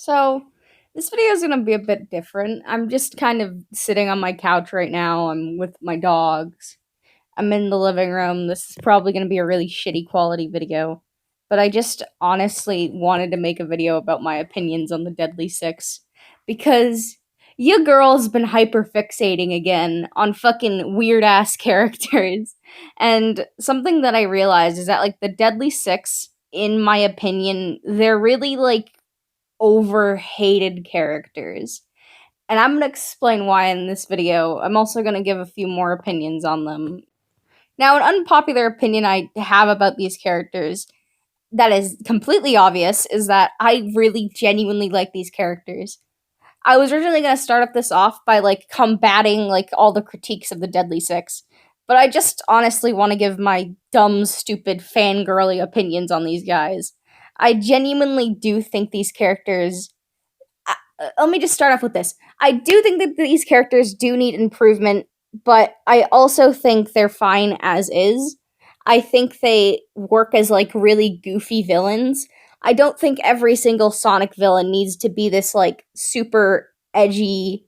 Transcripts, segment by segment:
So, this video is going to be a bit different. I'm just kind of sitting on my couch right now. I'm with my dogs. I'm in the living room. This is probably going to be a really shitty quality video. But I just honestly wanted to make a video about my opinions on the Deadly Six. Because your girl's been hyperfixating again on fucking weird ass characters. And something that I realized is that, like, the Deadly Six, in my opinion, they're really, like, over-hated characters. And I'm going to explain why in this video. I'm also going to give a few more opinions on them. Now, an unpopular opinion I have about these characters that is completely obvious is that I really genuinely like these characters. I was originally going to start up this off by, like, combating, like, all the critiques of the Deadly Six, but I just honestly want to give my dumb, stupid, fangirly opinions on these guys. I genuinely do think these characters. Let me just start off with this. I do think that these characters do need improvement, but I also think they're fine as is. I think they work as, like, really goofy villains. I don't think every single Sonic villain needs to be this, like, super edgy,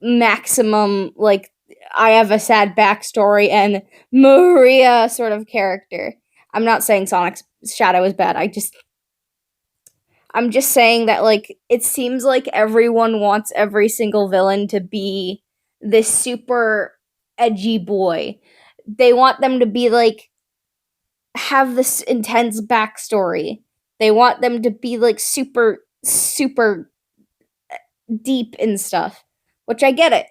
maximum, like, I have a sad backstory and Maria sort of character. I'm not saying Sonic's Shadow is bad. I'm just saying that, like, it seems like everyone wants every single villain to be this super edgy boy. They want them to be, like, have this intense backstory. They want them to be, like, super, super deep and stuff. Which I get it.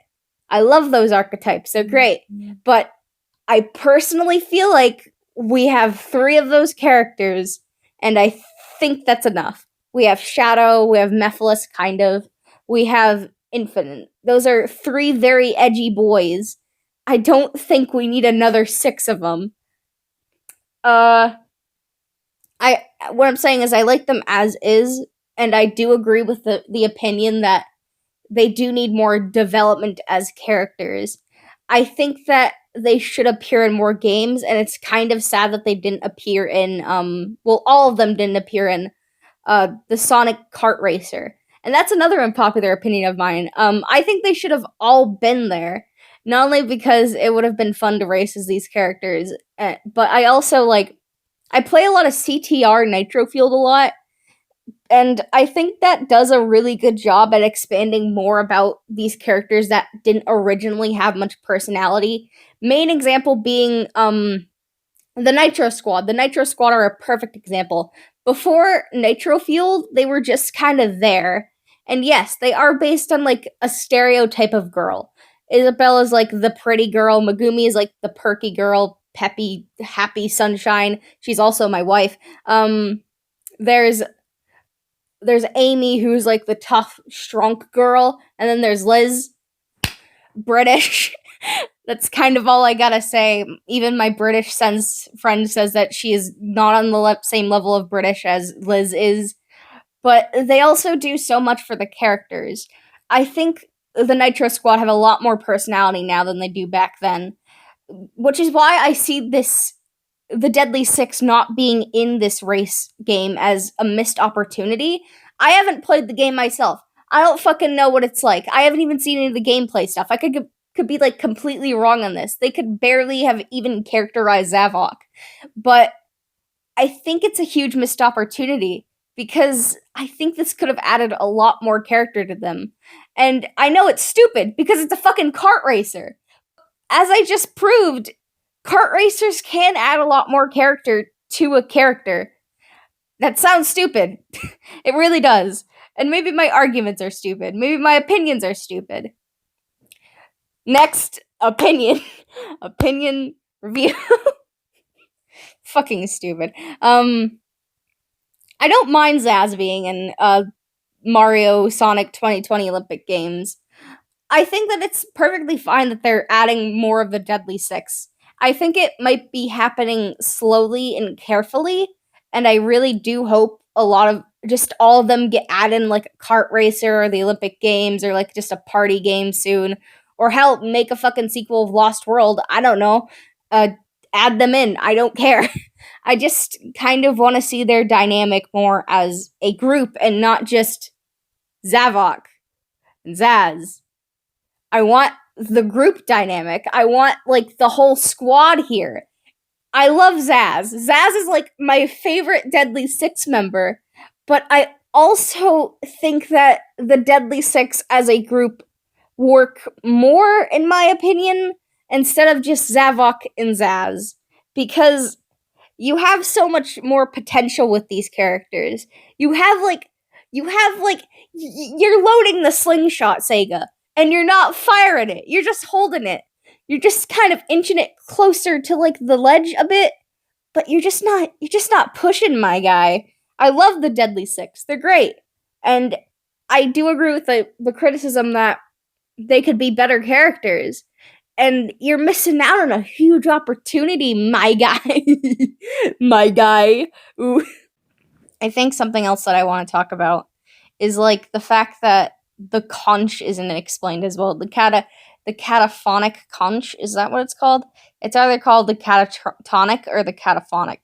I love those archetypes. They're great. But I personally feel like we have 3 of those characters, and I think that's enough. We have Shadow, we have Mephiles, kind of. We have Infinite. Those are 3 very edgy boys. I don't think we need another 6 of them. What I'm saying is I like them as is, and I do agree with the opinion that they do need more development as characters. I think that they should appear in more games, and it's kind of sad that they didn't appear in, all of them didn't appear in the Sonic Kart Racer. And that's another unpopular opinion of mine. I think they should have all been there. Not only because it would have been fun to race as these characters, but I also, like, I play a lot of CTR Nitro Field a lot, and I think that does a really good job at expanding more about these characters that didn't originally have much personality. Main example being, the Nitro Squad. The Nitro Squad are a perfect example. Before Nitro Field, they were just kind of there. And yes, they are based on, like, a stereotype of girl. Isabella's, like, the pretty girl. Megumi is, like, the perky girl, peppy, happy sunshine. She's also my wife. There's Amy, who's, like, the tough, strong girl. And then there's Liz, British. That's kind of all I gotta say. Even my British friend says that she is not on the same level of British as Liz is. But they also do so much for the characters. I think the Nitro Squad have a lot more personality now than they do back then. Which is why I see the Deadly Six not being in this race game as a missed opportunity. I haven't played the game myself. I don't fucking know what it's like. I haven't even seen any of the gameplay stuff. I could be, like, completely wrong on this. They could barely have even characterized Zavok. But I think it's a huge missed opportunity because I think this could have added a lot more character to them. And I know it's stupid because it's a fucking kart racer. As I just proved, kart racers can add a lot more character to a character. That sounds stupid. It really does. And maybe my arguments are stupid. Maybe my opinions are stupid. Next, opinion. Opinion review. Fucking stupid. I don't mind Zaz being in Mario Sonic 2020 Olympic Games. I think that it's perfectly fine that they're adding more of the Deadly Six. I think it might be happening slowly and carefully, and I really do hope a lot of just all of them get added in, like, a kart racer or the Olympic Games or, like, just a party game soon. Or hell, make a fucking sequel of Lost World. I don't know. Add them in. I don't care. I just kind of want to see their dynamic more as a group and not just Zavok and Zaz. I want the group dynamic. I want, like, the whole squad here. I love Zaz. Zaz is, like, my favorite Deadly Six member, but I also think that the Deadly Six as a group work more, in my opinion, instead of just Zavok and Zaz. Because you have so much more potential with these characters. You have like you're loading the slingshot, Sega, and you're not firing it. You're just holding it. You're just kind of inching it closer to like the ledge a bit, but you're just not pushing, my guy. I love the Deadly Six. They're great. And I do agree with the criticism that they could be better characters, and you're missing out on a huge opportunity, my guy. My guy. Ooh. I think something else that I want to talk about is like the fact that the conch isn't explained as well. The cataphonic conch, is that what it's called? It's either called the catatonic or the cataphonic,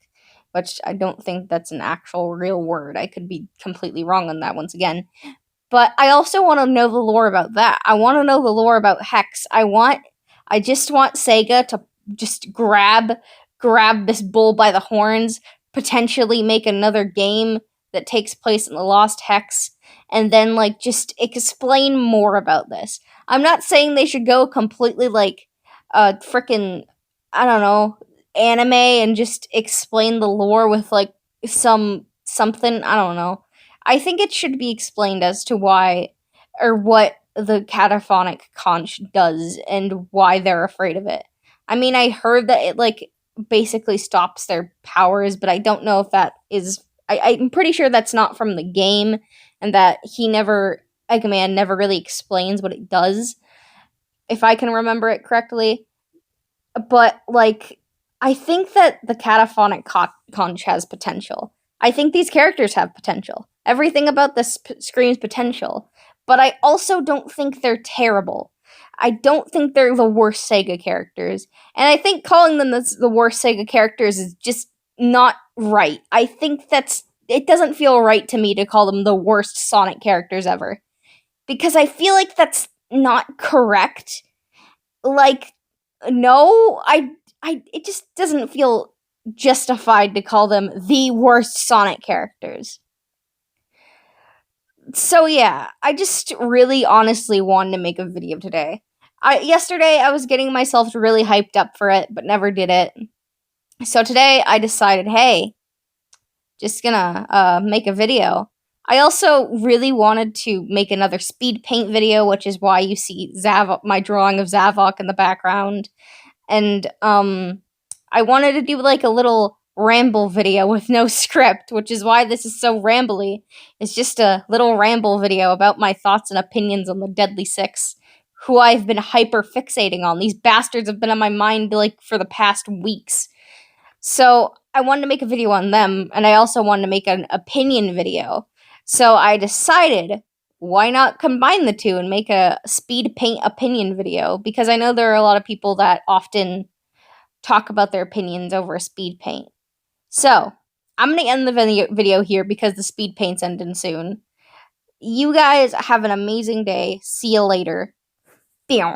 which I don't think that's an actual real word. I could be completely wrong on that once again. But I also want to know the lore about that. I want to know the lore about Hex. I just want Sega to just grab this bull by the horns, potentially make another game that takes place in the Lost Hex, and then like just explain more about this. I'm not saying they should go completely like freaking, I don't know, anime and just explain the lore with like something, I don't know. I think it should be explained as to why or what the cataphonic conch does and why they're afraid of it. I mean, I heard that it like basically stops their powers, but I don't know if that is. I'm pretty sure that's not from the game, and that Eggman never really explains what it does, if I can remember it correctly. But like, I think that the cataphonic conch has potential. I think these characters have potential. Everything about this screams potential. But I also don't think they're terrible. I don't think they're the worst Sega characters. And I think calling them the worst Sega characters is just not right. I think it doesn't feel right to me to call them the worst Sonic characters ever. Because I feel like that's not correct. Like, no, it just doesn't feel justified to call them the worst Sonic characters. So yeah, I just really honestly wanted to make a video today. Yesterday I was getting myself really hyped up for it, but never did it. So today I decided, hey, just gonna make a video. I also really wanted to make another speed paint video, which is why you see my drawing of Zavok in the background. And I wanted to do like a little ramble video with no script, which is why this is so rambly. It's just a little ramble video about my thoughts and opinions on the Deadly Six, who I've been hyper fixating on. These bastards have been on my mind like for the past weeks. So I wanted to make a video on them, and I also wanted to make an opinion video. So I decided, why not combine the two and make a speed paint opinion video? Because I know there are a lot of people that often talk about their opinions over a speed paint. So, I'm going to end the video here because the speed paint's ending soon. You guys have an amazing day. See you later. Pew.